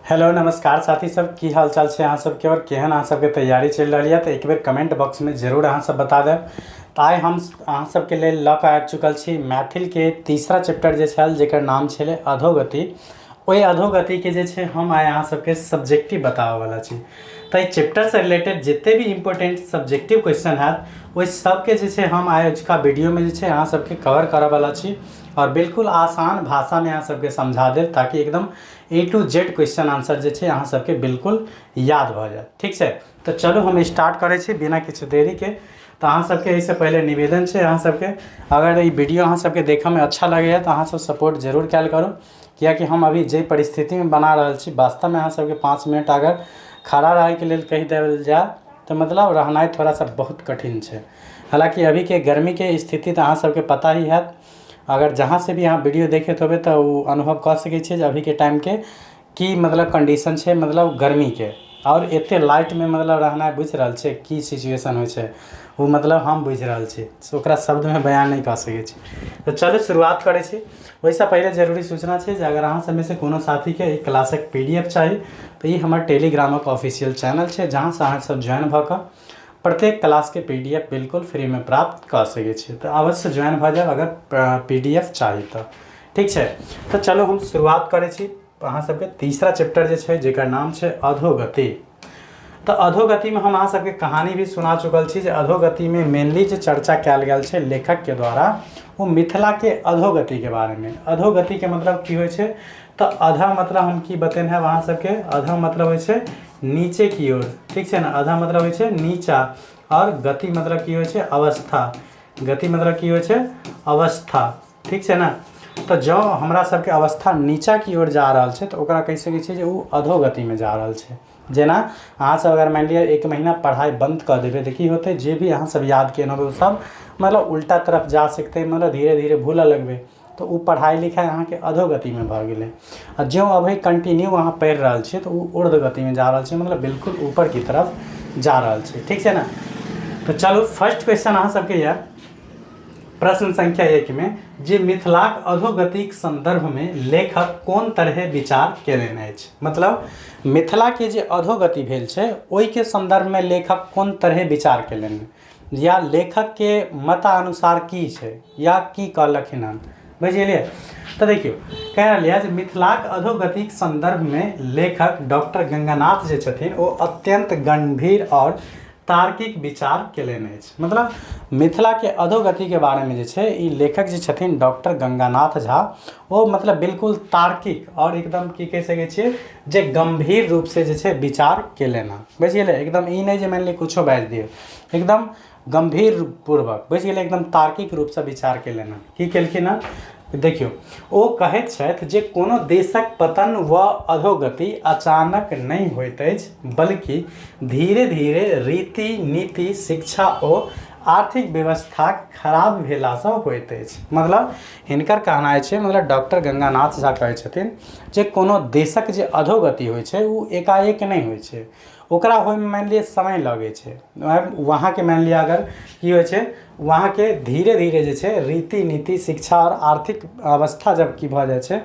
Hello नमस्कार साथी सब, की हाल चाल है अहाँ सबके और केहन अहाँ सबके तैयारी चल रही है तो एक बेर कमेंट बॉक्स में जरूर अहाँ सब बता देब। तो आइ हम अहाँ सबके लेल लऽ कऽ आबि चुकल छी मैथिल के तीसरा चैप्टर जे छल जेकर नाम छलै अधोगति। ओहि अधोगति के जे छै हम आइ अहाँ सबके सब्जेक्टिव बताबऽ वाला छी। तो ई चैप्टर से रिलेटेड जिते भी इम्पोर्टेंट सब्जेक्टिव क्वेश्चन हैत ओहि सबके जे छै हम आइ अजुका वीडियो में जे छै अहाँ सबके कवर करऽ वाला छी और बिल्कुल आसान भाषा में अहाँ सबके समझा देब ताकि एकदम A to Z question answer जे छै अहाँ सबके बिल्कुल याद भऽ जाए। ठीक है, तो चलो हम स्टार्ट करै छी बिना किछु देरी के। तो अहाँ सबके एहिसँ पहले निवेदन है अहाँ सबके अगर ये वीडियो अहाँ सबके देखऽ में अच्छा लगैए तो अहाँ सब सपोर्ट जरूर कैल करू, कियाकि हम अभी जे परिस्थिति में बना रहल छी वास्तव में अहाँ सबके 5 मिनट अगर खड़ा रहे के लिए कही देल जाए तो मतलब रहनाइ थोड़ा सा बहुत कठिन है। हालांकि अभी के गर्मी के स्थिति तो अहाँ सबके पता ही है, अगर जहाँ से भी अहाँ वीडियो देखैत होबे तो वो अनुभव कर सकै छियै अभी के टाइम के की मतलब कंडीशन है, मतलब गर्मी के और एते लाइट में मतलब रहना बुझ रहल छै की सिचुएशन हो छै वो मतलब हम बुझ रहल छी, ओकरा शब्द में बयान नहीं कर सकै छी। तो चलो शुरुआत करै छी। वैसे पहले जरूरी सूचना है अगर अहाँ सब में से कोनो साथी के एक क्लासक PDF चाहिए तो ये हमारे टेलीग्रामक ऑफिशियल चैनल है जहाँ से अहाँ सब ज्वाइन भऽ कऽ प्रत्येक क्लास के PDF बिल्कुल फ्री में प्राप्त कर सके छी। तो अवश्य ज्वाइन भऽ जाए अगर PDF चाहिए तो। ठीक है, तो चलो हम शुरुआत करै छी अहाँ सबके तीसरा चैप्टर जे छै जेकर नाम छै अधोगति। तो अधोगति में हम अहाँ सबके कहानी भी सुना चुकल छी। अधोगति में मेनली जो चर्चा कैल गेल छै लेखक के द्वारा वो मिथिला के अधोगति के बारे में। अधोगति के मतलब की होइ छै तो अधा मतलब हम की बतेन है अहाँ सबके, अधा मतलब होइ छै नीचे की ओर। ठीक है ना, अधा मतलब होइ छै नीचा और गति मतलब की होइ छै अवस्था। गति मतलब की होइ छै अवस्था। ठीक है ना, तो जो हमरा सबके अवस्था नीचा की ओर जा रहा है तो ओकरा कह सकै छियै जे वो अधोगति में जा रहा है। जेना अहाँ सब अगर मान लिया 1 महीना पढ़ाई बंद कर देवे तो की होते जे भी अहाँ सब याद केने होबे सब मतलब उल्टा तरफ जा सकते, मतलब धीरे धीरे भूल लगबे तो वो पढ़ाई लिखाई अहाँ के अधोगति में भऽ गेलै। आ जो अभी कंटिन्यू अहाँ पढ़ि रहल छियै तो वो ऊर्ध्वगति में जा रहा है, मतलब बिल्कुल ऊपर की तरफ जा रहा है। ठीक है ना, तो चलो फर्स्ट क्वेश्चन अहाँ सबके यऽ प्रश्न संख्या 1 में जे मिथिलाक अधोगतिक संदर्भ में लेखक कोन तरह विचार केलनि अछि। मतलब मिथिला के जे अधोगति भेल छै ओहि के संदर्भ में लेखक कोन तरह विचार केलनि या लेखक के मतानुसार की छै या की कहलखिन हन, बुझलिए। तो देखियो कह रहलिए जे मिथिलाक अधोगतिक संदर्भ में लेखक डॉक्टर गंगानाथ जे छथिन वो अत्यंत गंभीर और तार्किक विचार केलनि अछि। मतलब मिथिला के अधोगति के बारे में जे छै ई लेखक जे छथिन डॉक्टर गंगानाथ झा वो मतलब बिल्कुल तार्किक और एकदम की कह सकै छियै जे गंभीर रूप से जे छै विचार केलनि हँ, बुझ गेलै। एकदम ई नहीं जे मान ली कुछो बाजि दियौ, एकदम गंभीर पूर्वक बुझ गेलै, एकदम तार्किक रूप से विचार केलनि हँ। की केलखिन हँ देखियो ओ कहैत छथि जे कोनो देशक पतन व अधोगति अचानक नहीं होइत अछि बल्कि धीरे धीरे रीति नीति शिक्षा और आर्थिक व्यवस्था खराब भेलासँ होइत अछि। मतलब हिनकर कहनाइ छै, मतलब डॉक्टर गंगानाथ झा कहै छथिन जे कोनो देशक जे अधोगति होइ छै वो एकाएक नहीं होइ छै, ओकरा होय में मान लिया समय लगे छै। वहाँ के मान लिया अगर की होइ छै वहाँ के धीरे धीरे जे छै रीति नीति शिक्षा और आर्थिक अवस्था जब की भऽ जाइ छै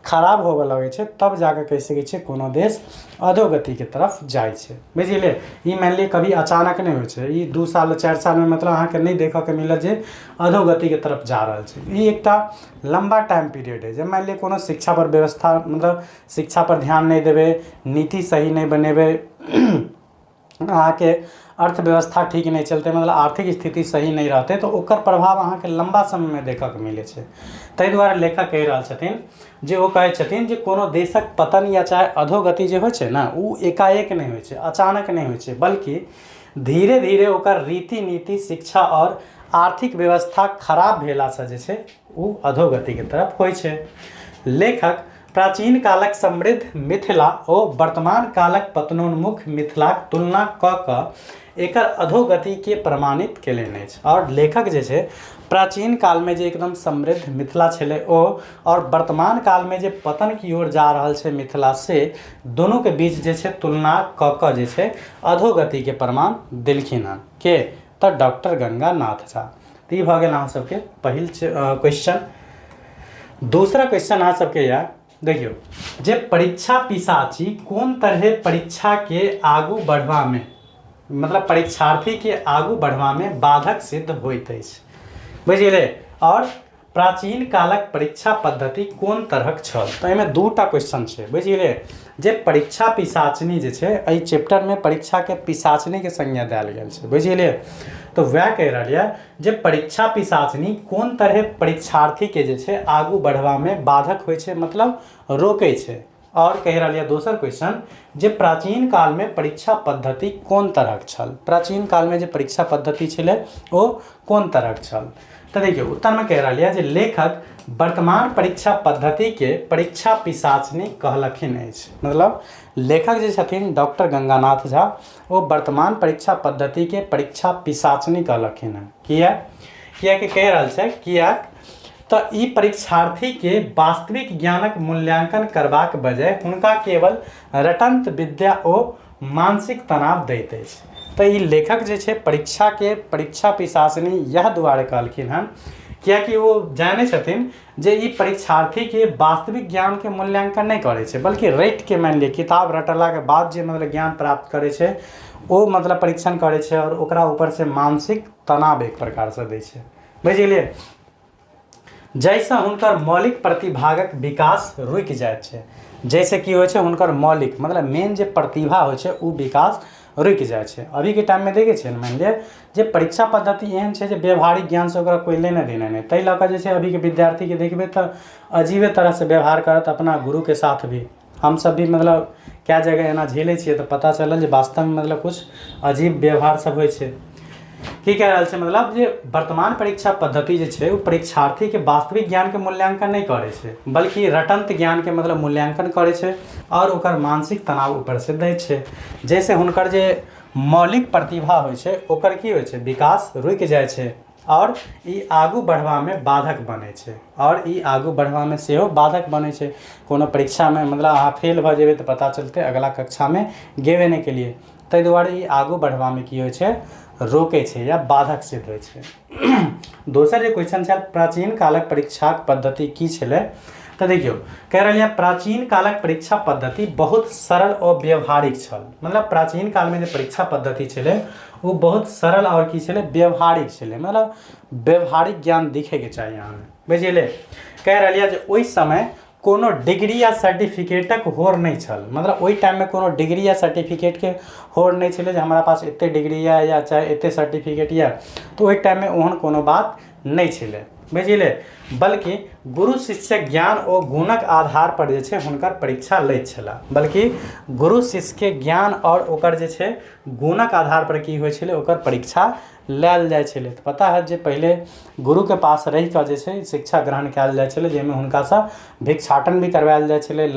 खराब होबे लगे छै तब जाके कह सकै छै कोनो देश अधोगति के तरफ जाइ छै, बुझलिए। ई मान लिया कभी अचानक नहीं होइ छै, ई 2 साल 4 साल में मतलब अहाँ के नहीं देखऽ के मिलत जे अधोगति के तरफ जा रहल छै। ई एकटा लंबा टाइम पीरियड है। जब मान लिया कोनो शिक्षा पर व्यवस्था मतलब शिक्षा पर ध्यान नहीं देवे, नीति सही नहीं बनेबे, अहाँ के अर्थव्यवस्था ठीक नहीं चलते, मतलब आर्थिक स्थिति सही नहीं रहते तो ओकर प्रभाव अहाँ के लंबा समय में देखऽ के मिले छै। ताहि दुआरे लेखक कहि रहल छथिन जे वो कहै छथिन जे कोनो देशक पतन या चाहे अधोगति जे होइ छै ना वो एकाएक नहीं होइ छै, अचानक नहीं होइ छै, बल्कि धीरे धीरे ओकर रीति नीति शिक्षा और आर्थिक व्यवस्था खराब भेलासँ जे छै वो अधोगति के तरफ होइ छै। लेखक प्राचीन कालक समृद्ध मिथिला और वर्तमान कालक पतनोन्मुख मिथिलाक तुलना कऽ कऽ एकर अधोगति के प्रमाणित केलनि अछि। और लेखक जे छै प्राचीन काल में जे एकदम समृद्ध मिथिला छलै ओ और वर्तमान काल में जे पतन की ओर जा रहल छै मिथिला से दोनों के बीच जे छै तुलना कऽ कऽ जे छै अधोगति के प्रमाण देलखिन हन के तऽ डॉक्टर गंगानाथ झा। तो ई भऽ गेल अहाँ सबके पहिल क्वेश्चन। दूसरा क्वेश्चन अहाँ सबके यऽ देखियो जे परीक्षा पिशाची कोन तरह परीक्षा के आगू बढ़वा में मतलब परीक्षार्थी के आगू बढ़वा में बाधक सिद्ध होइत अछि, बुझिले। और प्राचीन कालक परीक्षा पद्धति कोन तरहक छल, तो एहिमे दूटा क्वेश्चन छै, बुझिले। जे परीक्षा पिशाचनी जे छै एहि चैप्टर में परीक्षा के पिशाचनी के संज्ञा देल गेल छै, बुझिले। तो वह कह रहा है जे परीक्षा पिशाचनी कोन तरह परीक्षार्थी के जे छै आगू बढ़वा में बाधक होइ छै, मतलब रोके छै। और कह रहा है दोसर क्वेश्चन जे प्राचीन काल में परीक्षा पद्धति कोन तरहक छल, प्राचीन काल में जे परीक्षा पद्धति छलै ओ कोन तरहक छल। तो देखिए उत्तर में कह रहा है जे लेखक वर्तमान परीक्षा पद्धति के परीक्षा पिशाचनी कहलखिन अछि, मतलब लेखक जे छथिन डॉक्टर गंगानाथ झा वो वर्तमान परीक्षा पद्धति के परीक्षा पिशाचनी कहलखिन है। किया कि कह रहा है किया तो ई परीक्षार्थी के वास्तविक ज्ञानक मूल्यांकन करबाक बजाय हुनका केवल रटंत विद्या ओ मानसिक तनाव दैत अछि। तो ई लेखक जे छै परीक्षा के परीक्षा पिशाचनी यह दुआरे कहलखिन हन कियाकि वो जाने छथिन जे ई परीक्षार्थी के वास्तविक ज्ञान के मूल्यांकन नहीं करे छै, बल्कि रटि के मान लिया किताब रटला के बाद जे मतलब ज्ञान प्राप्त करे छै वो मतलब परीक्षण करे छै और ओकरा ऊपर से मानसिक तनाव एक प्रकार से दै छै, बुझलिए। जैसे हुनकर मौलिक प्रतिभागक विकास रुकि जाइत छै, जैसे कि होइ छै हुनकर मौलिक मतलब मेन जे प्रतिभा होइ छै उ विकास रुकि जाइ छै। अभी के टाइम में देखे छियै मान लिया जे परीक्षा पद्धति एहन छै जे व्यवहारिक ज्ञान से ओकरा कोई लेने देने नहीं, ताहि लऽ कऽ जे छै अभी के विद्यार्थी के देखबे तो अजीबे तरह से व्यवहार करत अपना गुरु के साथ भी। हम सब भी मतलब क्या जगह एना झेले छियै तो पता चलल जे वास्तव में मतलब कुछ अजीब व्यवहार सब होइ छै। की कह रहा है मतलब जे वर्तमान परीक्षा पद्धति जे छै परीक्षार्थी के वास्तविक ज्ञान के मूल्यांकन नहीं करे छै, बल्कि रटंत ज्ञान के मतलब मूल्यांकन करे छै और ओकर मानसिक तनाव ऊपर से दै छै। जैसे हुनकर जे मौलिक प्रतिभा होइ छै ओकर की होइ छै विकास रुकि जाइ छै और ई आगू बढ़वा में बाधक बने छै, और ई आगू बढ़वा में सेहो बाधक बने छै। कोनो परीक्षा में मतलब अहाँ फेल भ जेबै तो पता चलते अगला कक्षा में गेबे नहीं केलिए, ताहि दुआरे ई आगू बढ़वा में की होइ छै रोके छै या बाधक सिद्ध होइ छै। दोसर जे क्वेश्चन छै प्राचीन कालक परीक्षा पद्धति की छलै, तो देखियो कह रहा है प्राचीन कालक परीक्षा पद्धति बहुत सरल और व्यवहारिक छल, मतलब प्राचीन काल में जो परीक्षा पद्धति छलै वो बहुत सरल और की छलै व्यवहारिक छलै, मतलब व्यवहारिक ज्ञान दिखे के चाहिए यहाँ बुझिले। कह रहा है जे ओहि समय कोनो डिग्री या सर्टिफिकेटक होड़ नहीं छल, मतलब ओहि टाइम में कोनो डिग्री या सर्टिफिकेट के होड़ नहीं छलै जे हमारा पास एते डिग्री या चाहे एते सर्टिफिकेट या, तो ओहि टाइम में ओहन कोनो बात नहीं छलै, बुझिले। बल्कि गुरु शिष्य ज्ञान और गुणक आधार पर जे छै हुनकर परीक्षा लैत छला, बल्कि गुरु शिष्य के ज्ञान और ओकर जे छै गुणक आधार पर की होइ छलै ओकर परीक्षा लायल जाइ छलै। तो पता है जे पहले गुरु के पास रहि कऽ जे छै शिक्षा ग्रहण कयल जाइ छलै, जाहिमे हुनका सँ भिक्षाटन भी करवायल जाइ छलै,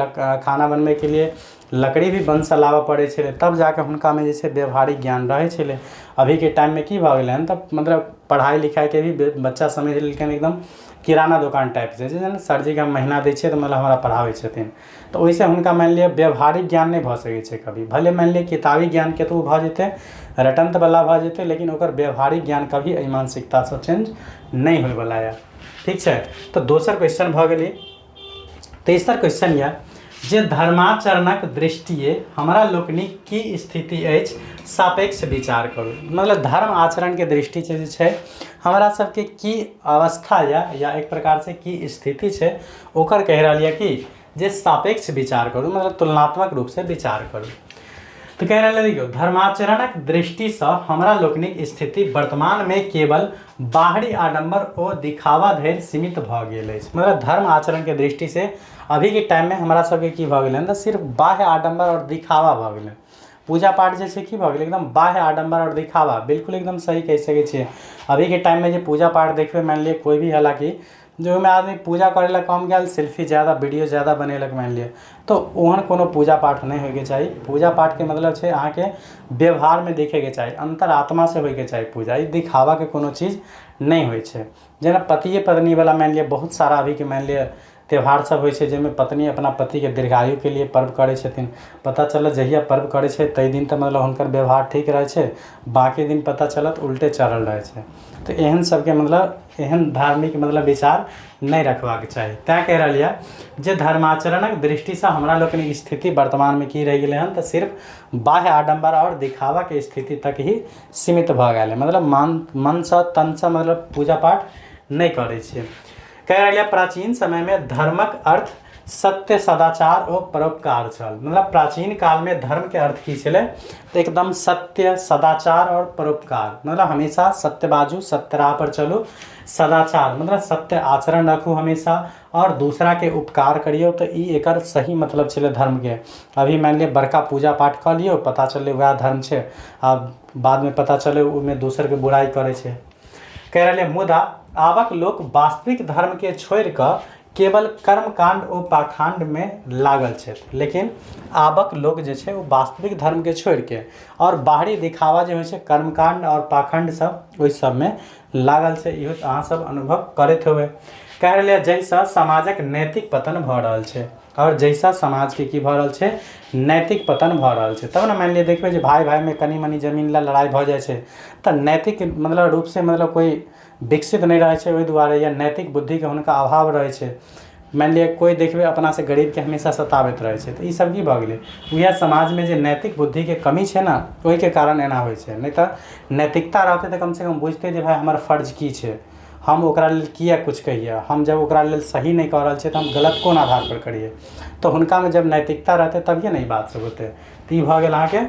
खाना बनबै के लिए लकड़ी भी वन से लाबऽ पड़ै छलै, तब जाके हुनका में जे छै व्यवहारिक ज्ञान रहै छलै। अभी के टाइम में की भऽ गेलै हन तब मतलब पढ़ाई लिखाई के भी बच्चा समझ लेलखिन एकदम किराना दुकान टाइप से, जे सरजी के हम महीना दै छियै तो मतलब हमरा पढ़ाबै छथिन, तो ओहिसे हुनका मान लिअ व्यवहारिक ज्ञान नहीं भऽ सकै छै कभी। भले मान लिअ किताबी ज्ञान केतबो भऽ जेतै रटंत वाला भऽ जेतै, लेकिन ओकर व्यवहारिक ज्ञान कभी एहि मानसिकता से चेंज नहीं होय वाला है, ठीक छै। तो दोसर क्वेश्चन भऽ गेलै। तेसर क्वेश्चन यऽ जे धर्माचरणक दृष्टिए हमरा लोकनिक की स्थिति अछि सापेक्ष विचार करू, मतलब धर्म आचरण के दृष्टि से जे छै हमरा सबके की अवस्था या एक प्रकार से की स्थिति छै ओकर कह रहा है कि जे सापेक्ष विचार करू, मतलब तुलनात्मक रूप से विचार करू। तो कह रहा है देखियो धर्माचरणक दृष्टि से हमरा लोकनिक स्थिति वर्तमान में केवल बाहरी आडंबर और दिखावा धरि सीमित भऽ गेल अछि, मतलब धर्म आचरण के दृष्टि से अभी के टाइम में हमरा सबके की भऽ गेलै तऽ सिर्फ बाह्य आडंबर और दिखावा भऽ गेलै। पूजा पाठ जे छै की भऽ गेलै एकदम बाह्य आडंबर और दिखावा, बिल्कुल एकदम सही कह सकै छियै। अभी के टाइम में जे पूजा पाठ देखबै मान लिअ कोई भी, हालांकि जो में आदमी पूजा करे ला कम गया सेल्फी ज़्यादा वीडियो ज़्यादा बनेलक मान लिअ, तो ओहन कोनो पूजा पाठ नहीं होके चाहिए। पूजा पाठ के मतलब छै अहाँ के व्यवहार में देखे के चाहिए, अंतरात्मा से होके चाहिए पूजा, ई दिखावा के कोनो चीज़ नहीं होइ छै। जेना पतिए पत्नी वाला मान लिअ बहुत सारा अभी के मान लिअ त्यौहार सब होइ छै जाहिमे पत्नी अपना पतिके दीर्घायु के लिए पर्व करै छथिन। पता चलत जहिया पर्व करै छै ताहि दिन तऽ मतलब हुनकर व्यवहार ठीक रहै छै, बाकी दिन पता चलत उल्टे चढ़ल रहै छै। तो एहन सबके मतलब एहन धार्मिक मतलब विचार नहीं रखबाक चाही। तैँ कहि रहल यऽ जे धर्माचरणक दृष्टिसँ हमरा लोकनिक स्थिति वर्तमानमे की रहि गेलै हन तऽ सिर्फ बाह्य आडम्बर और दिखावाके स्थिति तक ही सीमित भऽ गेल है। मतलब मनसँ तनसँ मतलब पूजा पाठ नहीं करै छियै। कहि रहल यऽ प्राचीन समयमे धर्मक अर्थ सत्य, सदाचार और परोपकार छल। मतलब प्राचीन काल में धर्म के अर्थ की छलै तो एकदम सत्य, सदाचार और परोपकार। मतलब हमेशा सत्य बाजू, सत्य राह पर चलू, सदाचार मतलब सत्य आचरण रखू हमेशा, और दूसरा के उपकार करियो। तो ई एकर सही मतलब छलै धर्म के। अभी मान लिअ बड़का पूजा पाठ कऽ लियौ, पता चललै वएह धर्म छै, आब बाद में पता चलै ओहिमे दोसर के बुराई करै छै। कह रहलियै मुदा आबक लोक वास्तविक धर्म के छोड़ि कऽ केवल कर्मकांड और पाखंड में लागल छै। लेकिन आबक लोग जे छै वो वास्तविक धर्म के छोड़ के और बाहरी दिखावा जे होइ छै कर्मकांड और पाखंड सब ओहि सब में लागल छै। इहो अहाँ सब अनुभव करैत होबै। कह रहलियै जैसा समाजक नैतिक पतन भऽ रहल छै, और जैसा समाज के की भऽ रहल छै नैतिक पतन भऽ रहल छै। तब ने मान लिअ देखबै जे भाई भाई में कनी मनी जमीन ला लड़ाई भऽ जाइ छै तऽ नैतिक मतलब रूप से मतलब कोई विकसित नहीं रहे छै, ओहि दुआरे या नैतिक बुद्धि के हुनका अभाव रहे छै। मान लिअ कोई देखबै अपना से गरीब के हमेशा सताबैत रहे छै, तो ई सब की भऽ गेलै वएह समाज में जे नैतिक बुद्धि के कमी छै ना, ओहि के कारण एना होइ छै। नहीं तो नैतिकता रहते तो कम से कम बुझते जे भाई हमर फर्ज की छै, हम ओकरा लेल किया कुछ कहिए, हम जब ओकरा लेल सही नहीं कऽ रहल छियै तऽ हम गलत कोन आधार पर करिए। तो हुनका में जब नैतिकता रहते तभिए नहीं बात सब होते। तो ई भऽ गेल अहाँके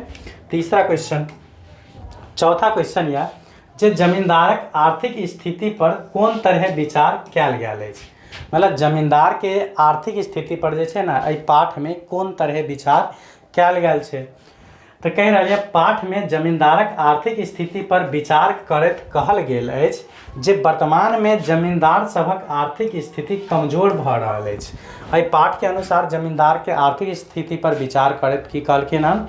तीसरा क्वेश्चन। चौथा क्वेश्चन यऽ जे जमींदारक आर्थिक स्थिति पर कोन तरह विचार कयल गेल अछि। मतलब जमींदार के आर्थिक स्थिति पर जे छै ने एहि पाठ में कोन तरह विचार कयल गेल छै। तो कहि रहलिए पाठ में जमींदारक आर्थिक स्थिति पर विचार करैत कहल गेल अछि जे वर्तमान में जमींदार सभक आर्थिक स्थिति कमजोर भऽ रहल अछि। एहि पाठ के अनुसार जमींदार के आर्थिक स्थिति पर विचार करैत की कहलखिन हन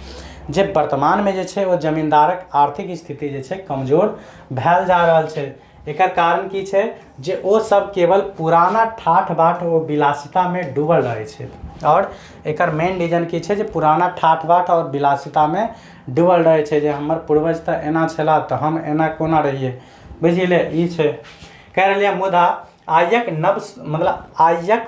जे वर्तमान में जे छै वो जमींदारक आर्थिक स्थिति जे छै कमजोर भेल जा रहल छै। एकर कारण की छै जे ओ सब केवल पुराना ठाठ बाट और विलासिता में डूबल रहे छै। और एकर मेन रीजन की छै जे पुराना ठाठ बाट और विलासिता में डूबल रहे छै, जे हमर पूर्वज तऽ एना छला तऽ हम एना कोना रहिए, बुझिले ई छै। कह रहलिए मुदा आयक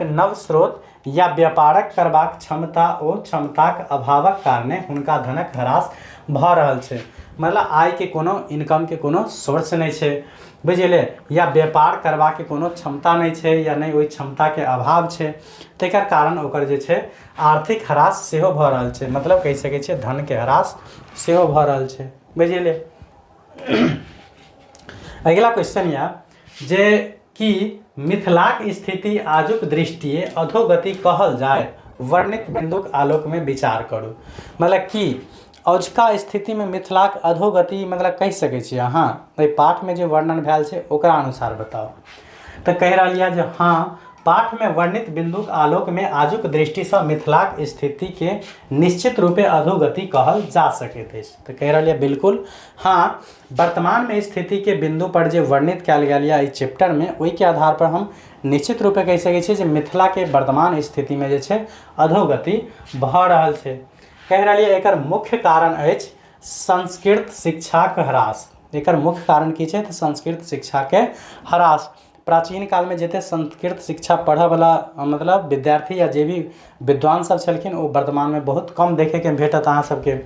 नव स्रोत या व्यापारक करबाक क्षमता ओ क्षमताक अभावक कारणे हुनका धनक ह्रास भऽ रहल छै। मतलब आय के कोनो इनकम के कोनो सोर्स नहीं छै, बुझिले, या व्यापार करबा के कोनो क्षमता नहीं छै, या नहीं ओहि क्षमता के अभाव छै। तेकर कारण ओकर जे छै आर्थिक ह्रास सेहो भऽ रहल छै। मतलब कहि सकै छियै धन के ह्रास सेहो भऽ रहल छै, बुझिले। अगिला क्वेश्चन यऽ जे कि मिथिलाक स्थिति आजुक दृष्टिए अधोगति कहल जाय, वर्णित बिंदुक आलोक में विचार करू। मतलब कि अजुका स्थिति में मिथिलाक अधोगति मतलब कहि सकै छियै अहाँ एहि पाठ में जे वर्णन भेल छै ओकरा अनुसार बताओ। तो कहि रहल यऽ जे हाँ पाठ में वर्णित बिंदुक आलोक में आजुक दृष्टि से मिथिलाक स्थिति के निश्चित रूपे अधोगति कहल जा सकैत अछि। तो कहि रहल यऽ बिल्कुल हाँ वर्तमान में स्थिति के बिंदु पर जे वर्णित कयल गेल यऽ एहि चैप्टर में, ओहि के आधार पर हम निश्चित रूपे कहि सकै छियै जे मिथिला के वर्तमान स्थिति में जे छै अधोगति भऽ रहल छै। कहि रहलिए एकर मुख्य कारण अछि संस्कृत शिक्षाक ह्रास। एकर मुख्य कारण की छै तऽ संस्कृत शिक्षा के ह्रास। प्राचीन काल में जते संस्कृत शिक्षा पढ़ै वाला मतलब विद्यार्थी या जे भी विद्वान सब छलखिन ओ वर्तमान में बहुत कम देखे के भेटत अहाँ सबके।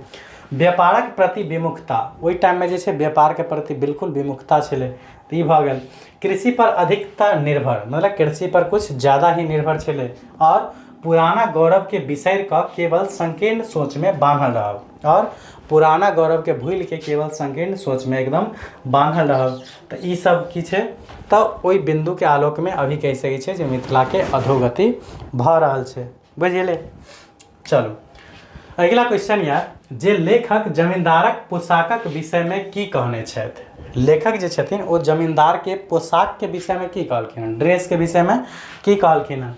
व्यापारक प्रति विमुखता, ओहि टाइम में जे छै व्यापार के प्रति बिल्कुल विमुखता छलै। तो ई भऽ गेल कृषि पर अधिकता निर्भर, मतलब कृषि पर कुछ ज़्यादा ही निर्भर छलै, और पुराना गौरव के बिसरि कऽ केवल संकीर्ण सोच में बांधल रहब, और पुराना गौरव के भूल के केवल संकीर्ण सोच में एकदम बांधल रहब। तो ई सब की छै तो ओहि बिंदु के आलोक में अभी कहि सकै छै जे मिथिला के अधोगति भऽ रहल छै, बुझिले। चलू अगिला क्वेश्चन यऽ जे लेखक जमींदारक पोशाकक विषय में की कहने छथि। लेखक जे छथिन ओ जमींदार के पोशाक के विषय में की कहलखिन, ड्रेस के विषय में की कहलखिन हँ।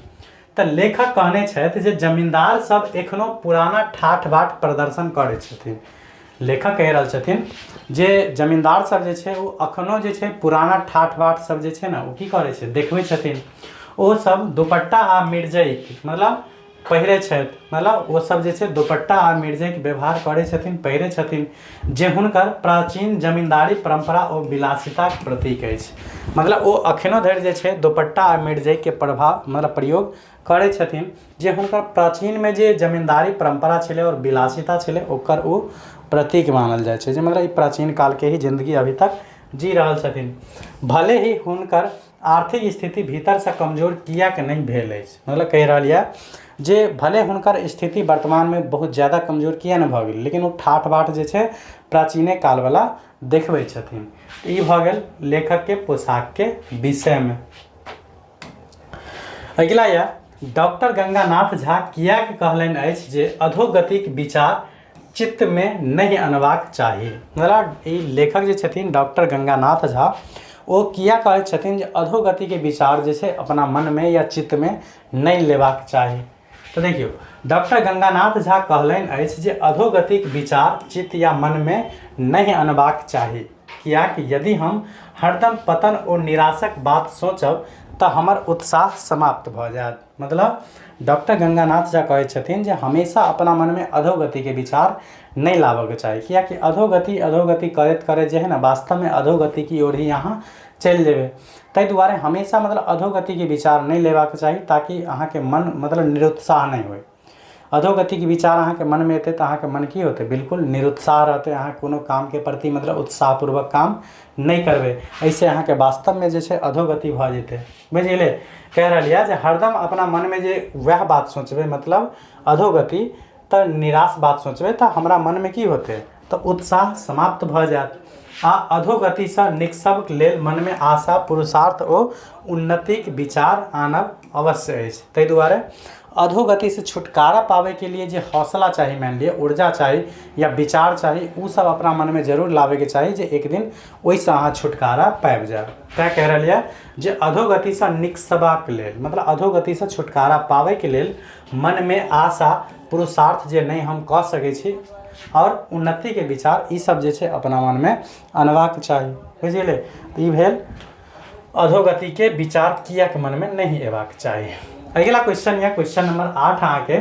तो लेखक कहने छथि जे जमींदार सब एखनो पुराना ठाठ बाट प्रदर्शन करै छथिन। लेखक कहि रहल छथिन जे जमींदार सब जे छै ओ अखनो जे छै पुराना ठाठ बाट सब जे छै ने ओ की करै छै देखबै छथिन। ओ सब दुपट्टा आ मिर्जैक मतलब पहिरे छथि, मतलब ओ सब जे छै दुपट्टा आ मिर्जैक व्यवहार करै छथिन, पहिरे छथिन, जे हुनकर प्राचीन जमींदारी परंपरा ओ विलासिताक प्रतीक अछि। मतलब ओ अखनो धरि जे छै दुपट्टा आ मिर्जैक के प्रभाव मतलब प्रयोग करै छथिन, जे हुनकर प्राचीनमे जे जमींदारी परंपरा छलै और विलासिता छलै ओकर ओ प्रतीक मानल जाइ छै, जे मतलब ई प्राचीन कालके ही जिंदगी अभी तक जी रहल छथिन। भले ही हुनकर आर्थिक स्थिति भीतरसँ कमजोर किएक नहीं भेल अछि, मतलब कहि रहल यऽ जे भले हुनकर स्थिति वर्तमानमे बहुत ज़्यादा कमजोर किए नहि भऽ गेल, लेकिन ओ ठाठ बाट जे छै प्राचीने कालवला देखबै छथिन। ई भऽ गेल लेखकके पोशाकके विषयमे। अगिला यऽ डॉक्टर गंगानाथ झा किएक कहलनि अछि जे अधोगतिक विचार चित्त में नहीं अनबाक चाही। मतलब ई लेखक जे छथिन डॉक्टर गंगानाथ झा ओ किया कहै छथिन जे अधोगतिके विचार जे छै अपना मनमे या चित्तमे नहीं लेबाक चाही। तो देखियो डॉक्टर गंगानाथ झा कहलनि अछि जे अधोगतिक विचार चित्त या मन में नहीं अनबाक चाही, कियाकि यदि हम हरदम पतन और निराशक बात सोचब तो हमर उत्साह समाप्त भऽ जायत। मतलब डॉक्टर गंगानाथ झा कहै छथिन जे हमेशा अपना मन में अधोगति के विचार नहीं लाबऽके चाही, कियाकि अधोगति करैत करैत जे है ना वास्तव में अधोगति की ओर ही अहाँ चलि जेबै। ताहि दुआरे हमेशा मतलब अधोगति के विचार नहीं लेबाक चाही, ताकि अहाँके मन मतलब निरुत्साह नहीं होय। अधोगति के विचार अहाँके मन में एतै तऽ अहाँके मन की होतै, बिल्कुल निरुत्साह रहतै, अहाँ कोनो काम के प्रति मतलब उत्साहपूर्वक काम नहीं करबै, ऐसे अहाँके वास्तव में जे छै अधोगति भऽ जेतै। बुझि गेलै, कह रहलिए जे हरदम अपना मन में जे वह बात सोचबै मतलब अधोगति, तऽ निराश बात सोचबै तऽ हमरा मन में की होतै तऽ उत्साह समाप्त भऽ जायत। आ अधोगतिसँ निकसबक लेल मन में आशा पुरुषार्थ ओ उन्नतिक विचार आनब अवश्य अछि। ताहि दुआरे अधोगति से छुटकारा पावे के लिए जे हौसला चाहिए, मान लिअ ऊर्जा चाहिए या विचार चाहिए, उ सब अपना मन में जरूर लावे के चाहिए, जे एक दिन ओहिसँ अहाँ छुटकारा पाबि जायब। तैं कह रहलिए जे अधोगतिसँ निकसबाक लेल मतलब अधोगतिसँ छुटकारा पावे के लेल मन में आशा पुरुषार्थ जे नहीं हम कऽ सकै छी और उन्नति के विचार ई सब जे छै अपना मन में अनबाक चाही। बुझि गेलै, ई भेल अधोगति के विचार किएक मन में नहीं एबाक चाही। अगला क्वेश्चन या क्वेश्चन नंबर 8 अहाँके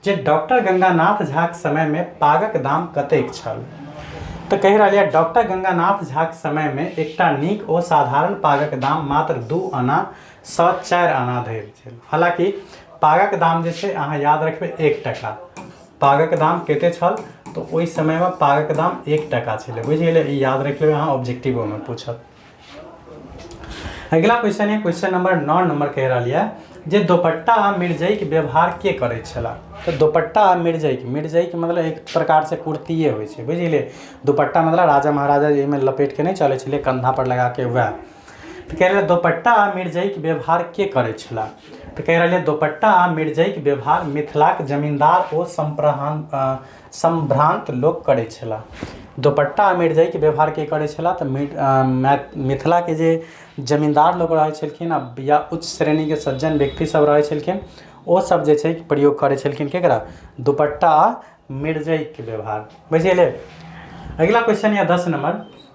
जे डॉक्टर गंगानाथ झाक समय में पागक दाम कतेक छल। तो कहि रहलिए डॉक्टर गंगानाथ झाक समय में एकटा नीक ओ साधारण पागक दाम मात्र 2 आना सँ 4 आना धरि छल। हालांकि पागक दाम जे छै अहाँ याद रखबै 1 टका। पागक दाम कते छल तो ओहि समय में पागक दाम 1 टका छलै। बुझि गेलै, ई याद रख लेबै अहाँ, ऑब्जेक्टिव में पूछत। अगला क्वेश्चन है क्वेश्चन नंबर 9 नंबर कह रहलिए जे दुपट्टा आ मिर्जैक व्यवहार के करै छला। तो दुपट्टा आ मिर्जैक मतलब एक प्रकार से कुर्तिये होइ छै। बुझि गेलिए, दुपट्टा मतलब राजा महाराजा एहिमे लपेट के नहीं चलै छलै, कंधा पर लगा के वह। तो कह रहे दुपट्टा आ मिर्जैक व्यवहार के करै छला। तो कह रहे दुपट्टा आ मिर्जैक व्यवहार मिथिलाक जमींदार ओ संभ्रांत लोक करै छला। दुपट्टा आ मिर्जैक व्यवहार के करै छला तऽ मिथिला के जे जमींदार लोग रहै छलखिन या उच्च श्रेणी के सज्जन व्यक्ति सब रहै छलखिन, ओ सब जे छै प्रयोग करै छलखिन केकरा, दुपट्टा आ मिर्जैक के व्यवहार। बुझि गेलै। अगला क्वेश्चन या 10 नंबर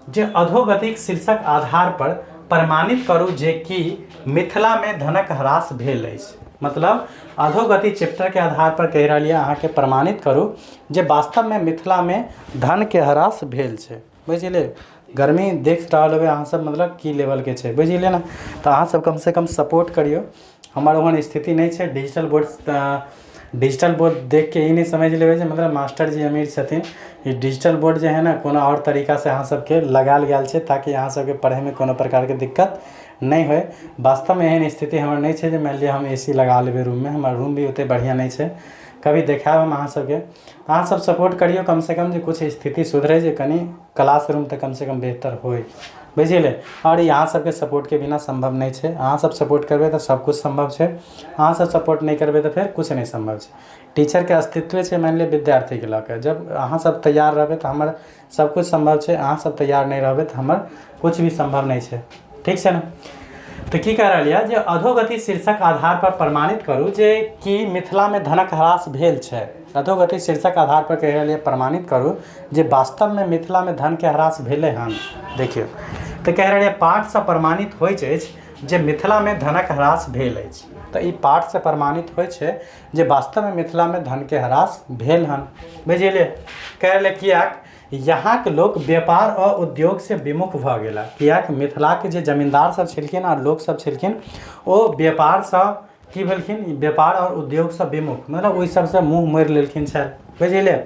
जे अधोगतिक शीर्षक आधार पर प्रमाणित करू जे कि मिथिला में धनक ह्रास भेल अछि। मतलब अधोगति चैप्टर के आधार पर कह रही अहाँ के प्रमाणित करू जे वास्तव में मिथिला में धन के ह्रास भेल छै। बुझि गेलै, गर्मी देख रहल हेबै अहाँ सब मतलब की लेवल के छै। बुझि गेलै ना, तऽ अहाँ सब कम से कम सपोर्ट करियो। हमर ओहन स्थिति नहीं छै। डिजिटल बोर्ड देख के ही नहीं समझ लेबै जे मतलब मास्टर जी अमीर छथिन। ई डिजिटल बोर्ड जे है ना कोनो और तरीका से अहाँ सबके लगायल गेल छै ताकि अहाँ सबके पढ़े में कोनो प्रकार के दिक्कत नहीं होय। वास्तव में एहन स्थिति हमर नहीं छै जे मान लिअ हम AC लगा लेबै रूम में, हमर रूम भी ओते बढ़िया नहीं छै। कभी देखायब हम अहाँ सबके, अहाँ सब सपोर्ट करियो कम से कम जे कुछ स्थिति सुधरे, जे कनी क्लासरूम तक कम से कम बेहतर होय। बुझि गेलै। और यहाँ सबके सपोर्ट के बिना संभव नहीं छै। अहाँ सब सपोर्ट करबै तऽ सब कुछ संभव छै, अहाँ सब सपोर्ट नहीं करबै तऽ फिर कुछ नहीं संभव छै। टीचर के अस्तित्व छै मान लिअ विद्यार्थी के लऽ के। जब अहाँ सब तैयार रहबै तऽ हमर सब कुछ संभव छै, अहाँ सब तैयार नहीं रहबै तऽ हमर कुछ भी संभव नहीं छै। ठीक छै ना। तो की कह रहलिए जे अधोगति शीर्षक आधार पर प्रमाणित करू जे कि मिथिला में धनक ह्रास भेल छै। अधोगति शीर्षक आधार पर कह रहलिए प्रमाणित करू जे वास्तव में मिथिला में धन के ह्रास भेलै हन। देखियो तो कह रहे पाठ से प्रमाणित होइत अछि जे मिथिला में धनक ह्रास भेल अछि। तो ई पाठ से प्रमाणित होइ छै जे वास्तव में मिथिला में धन के ह्रास भेल हन। बुझलिए कह ले कियाक यहाँ के लोग व्यापार और उद्योग से विमुख भ गेला। कियाक मिथिला के जे जमींदार सब छलखिन और लोग सब छलखिन ओ व्यापार से की भेलखिन, व्यापार और उद्योग से विमुख मतलब ओहि सब से मुँह मोड़ि लेलखिन छल। बुझलिए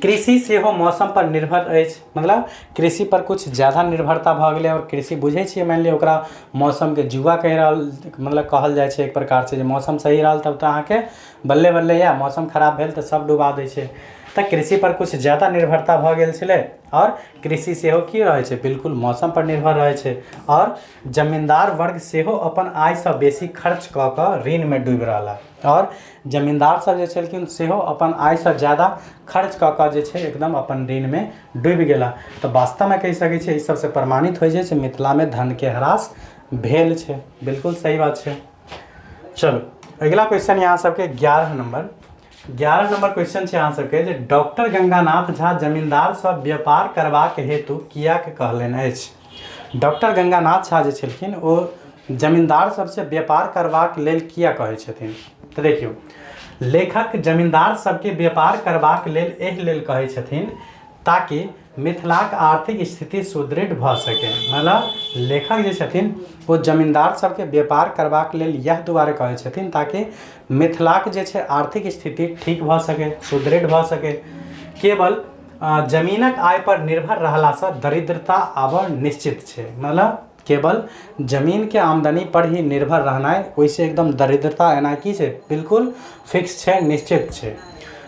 कृषि सेहो मौसम पर निर्भर अछि, मतलब कृषि पर कुछ ज़्यादा निर्भरता भ गेलै। और कृषि बुझे छिए मान लिअ ओकरा मौसम के जुआ कहि रहल, मतलब कहल जाइ छै एक प्रकार से, जे मौसम सही रहल तब तो अहाँके बल्ले बल्ले या मौसम खराब भेल तो सब डुबा दै छै। तो कृषि पर कुछ ज़्यादा निर्भरता भ गेल छलै और कृषि सेहो की रहै छै, बिल्कुल मौसम पर निर्भर रहै छै। और जमींदार वर्ग सेहो अपन आय से बेसी खर्च क के ऋण में डूबि रहला। और जमींदार सब जे छलखिन सेहो अपन आय से ज़्यादा खर्च क के जे छै एकदम अपन ऋण में डूबि गेला। तो वास्तव में कहि सकै छै ई सबसे प्रमाणित होइ छै मिथिला में धन के ह्रास भेल छै। बिल्कुल सही बात छै। चलो अगला क्वेश्चन यहाँ सबके 11 नंबर क्वेश्चन छै अहाँ सबके जे डॉक्टर गंगानाथ झा जमींदार से व्यापार करबाक हेतु कियाक कहलनि अछि। डॉक्टर गंगानाथ झा जे छलखिन ओ जमींदार सबसे व्यापार करबाक लेल किया कहै छथिन। तो देखियो लेखक जमींदार सबके व्यापार करबाक लेल एहि लेल कहै छथिन ताकि मिथिलाक आर्थिक स्थिति सुदृढ़ भ सके। मतलब लेखक जे छथिन वो जमींदार सबके व्यापार करबाक लेल यह दुआरे कहै छथिन ताकि मिथिलाक जे छै आर्थिक स्थिति ठीक भ सके, सुदृढ़ भ सके। केवल जमीनक आय पर निर्भर रहला से दरिद्रता आब निश्चित छै। मतलब केवल जमीन के आमदनी पर ही निर्भर रहनाइ ओइसे एकदम दरिद्रता एना की छै, बिल्कुल फिक्स छै, निश्चित छै।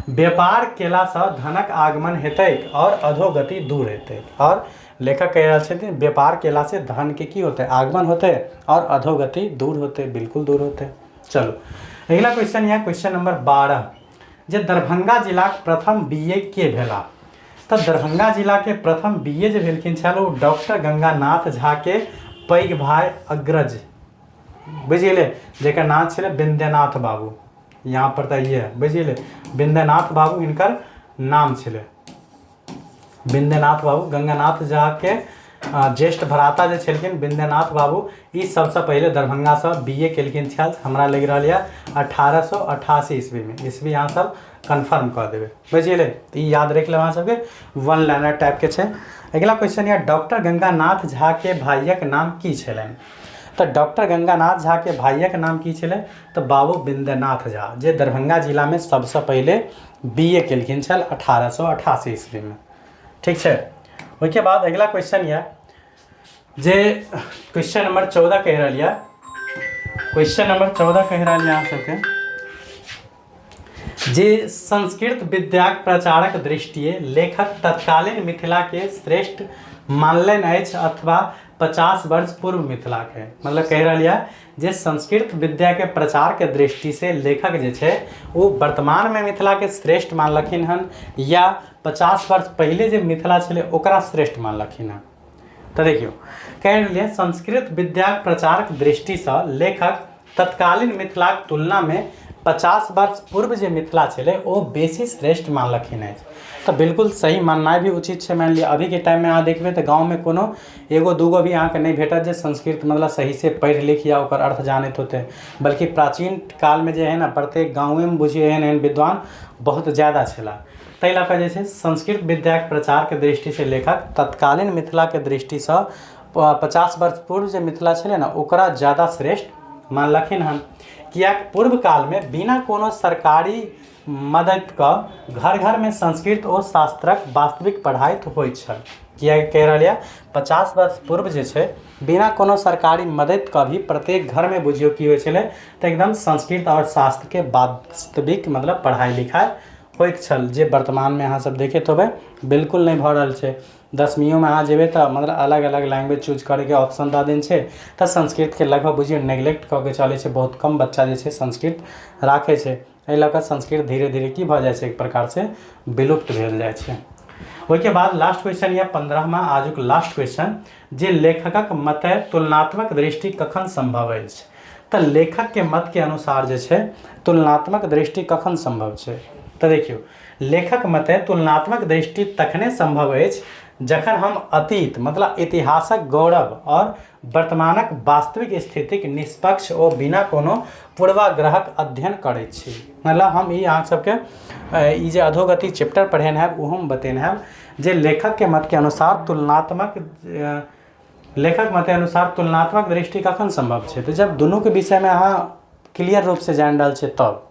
व्यापार केला से धनक आगमन हेतैक और अधोगति दूर हेतैक। और लेखक कह रहा छथिन व्यापार केला से धन के की होते, आगमन होते और अधोगति दूर होते, बिल्कुल दूर होते। चलो अगला क्वेश्चन है क्वेश्चन नंबर 12 जे दरभंगा जिला प्रथम बीए के भेला। तो दरभंगा जिला के प्रथम बीए जे भेलखिन छल ओ डॉक्टर गंगानाथ झा के पैघ भाई अग्रज, बुझ गेले, जेकर नाम छे विंध्यनाथ बाबू। यहाँ पर तो ये बुझ गेले विंध्यनाथ बाबू इनकर नाम छे। विंध्यनाथ बाबू गंगानाथ झा के ज्येष्ठ भ्राता जे छलखिन विंध्यनाथ बाबू ई सबसे पहले दरभंगा से बीए केलखिन छल। हमरा लग रहा है 1888 ईस्वी में। ईस्वी यहाँ सब कन्फर्म कर देवे, बुझिए तो याद रख ले। सबके वन लाइनर टाइप के छे। अगला क्वेश्चन है डॉक्टर गंगानाथ झा के भाइयक नाम की छलन। तो डॉक्टर गंगानाथ झा के भाइयक नाम की छले तो बाबू विंध्यनाथ झा, जे दरभंगा जिला में सबसे पहले बीए केलखिन छल 1888 ईस्वी में। ठीक है। उसके बाद अगला क्वेश्चन है जे क्वेश्चन नंबर 14 कह रहा है। क्वेश्चन नंबर 14 कह रहा है यहाँ सबके जे संस्कृत विद्याक प्रचारक दृष्टिए लेखक तत्कालीन मिथिला के श्रेष्ठ मानलनि अछि अथवा 50 वर्ष पूर्व मिथिला के। मतलब कह रहा है जे संस्कृत विद्या के प्रचार के दृष्टि से लेखक जे छे वो वर्तमान में मिथिला के श्रेष्ठ मानलखिन हन या 50 वर्ष पहले जे मिथिला छले ओकरा श्रेष्ठ मानलखिन हन। तो देखियो कह रही संस्कृत विद्या प्रचारक दृष्टि से लेखक तत्कालीन मिथिलाक तुलना में 50 वर्ष पूर्व जे मिथिला छे वो बेसी श्रेष्ठ मानलखिन है। तो बिल्कुल सही मानना भी उचित है। मान लिया अभी के टाइम में अहाँ देखबे तो गाँव में कोनो एगो दूगो भी अहाँ के नहीं भेटत जे संस्कृत मतलब सही से पढ़ लिख या ओकर अर्थ जानत होते। बल्कि प्राचीन काल में जे है ना प्रत्येक गाँव में बुझिए एहन विद्वान बहुत ज़्यादा छला। ताहि लऽ कऽ जे संस्कृत विद्या के प्रचार के दृष्टि से लेखक तत्कालीन मिथिला के दृष्टि से 50 वर्ष पूर्व जो मिथिला छे ना ओकरा ज़्यादा श्रेष्ठ मानलखिन हन। कियाक पूर्व काल में बिना कोनो सरकारी मदद का घर घर में संस्कृत और शास्त्रक वास्तविक पढ़ाई होय छल। किया कह रहा है 50 वर्ष पूर्व जे छे बिना कोनो सरकारी मदद का भी प्रत्येक घर में बुझियो की होय छले तो एकदम संस्कृत और शास्त्र के वास्तविक मतलब पढ़ाई लिखाई होइत छल। जे वर्तमान में अहाँ सब देखे तो बिल्कुल नहीं भ रहल छे। 10वीं में अहाँ जेबे तो मतलब अलग अलग लैंग्वेज चूज करे के ऑप्शन दऽ देन छे तो संस्कृत के लगभग बुझिए नेग्लेक्ट कऽ के चले छे। बहुत कम बच्चा जे छे संस्कृत राखे छे। एहि लऽ कऽ संस्कृत धीरे धीरे की भ जाए छे एक प्रकार से विलुप्त भेल जाए छे। ओहिके बाद लास्ट क्वेश्चन या 15वां आजुक लास्ट क्वेश्चन जे लेखकक मते तुलनात्मक दृष्टि कखन संभव अछि। तो लेखक के मत के अनुसार जे छे तुलनात्मक दृष्टि कखन संभव छे। तो देखियो लेखक मते तुलनात्मक दृष्टि तखने संभव अछि जखन हम अतीत मतलब इतिहासक गौरव और वर्तमानक वास्तविक स्थितिक निष्पक्ष और बिना कोनो पूर्वाग्रहक अध्ययन करै छी। मतलब हम ई अहाँ सबके ई जे अधोगति चैप्टर पढ़ेन है ओहोमे बतेन है जे लेखक के मत के अनुसार तुलनात्मक दृष्टि कखन संभव छै, तो जब दुनू के विषय में अहाँ क्लियर रूप से जान रहल छै तब।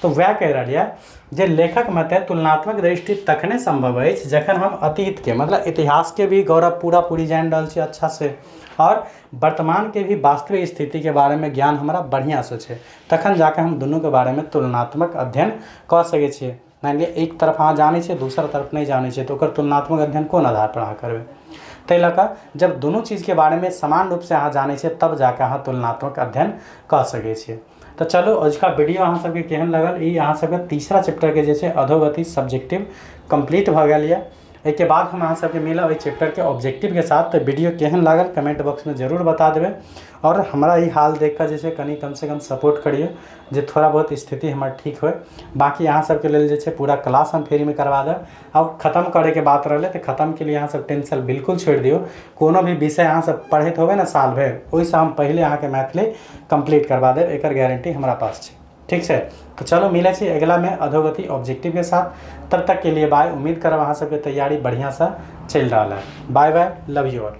तो वह कह रही है जे लेखक मते तुलनात्मक दृष्टि तखने संभव है जखन हम अतीत के मतलब इतिहास के भी गौरव पूरी जान रहल छी अच्छा से, और वर्तमान के भी वास्तविक स्थिति के बारे में ज्ञान हमारा बढ़िया से छै, तखन जाके हम दुनू के बारे में तुलनात्मक अध्ययन कऽ सकै छियै। मान लिअ एक तरफ अहाँ जानै छियै दूसरा तरफ नहीं जानै छियै तो ओकर तुलनात्मक अध्ययन कोन आधार पर अहाँ करबै। ताहि लऽ कऽ जब दुनू चीज के बारे में समान रूप से अहाँ जानै छियै तब जाके अहाँ तुलनात्मक अध्ययन कऽ सकै छियै। तो चलो आजुका वीडियो अहाँ सबके केहन लगल, ई अहाँ सबके तीसरा चैप्टर के जे छै अधोगति सब्जेक्टिव कंप्लीट भऽ गेल यऽ। एहिके बाद हम अहाँ सबके मिलब ओहि चैप्टर के ऑब्जेक्टिव के साथ। तो वीडियो केहन लागल कमेंट बॉक्स में जरूर बता देबै, और हमारा ई हाल देख कर जे छै कनी कम से कम सपोर्ट करिए जे थोड़ा बहुत स्थिति हमर ठीक होय। बाकी अहाँ सबके लेल जे छै पूरा क्लास हम फ्री में करवा देब। अब खत्म करे के बात रहले तो खत्म के लिए अहाँ सब टेंशन बिल्कुल छोड़ दियो। कोनो भी विषय अहाँ सब पढ़ैत होबे ना साल भर, ओहिसँ हम पहले अहाँ के मैथिली कंप्लीट करवा देब, एकर गारंटी हमारा पास छै। ठीक है, तो चलो मिले छी अगला में अधोगति ऑब्जेक्टिव के साथ। तब तक के लिए बाय। उम्मीद करब अहाँ सबके तैयारी बढ़िया से चल रहा है। Bye bye, love you all.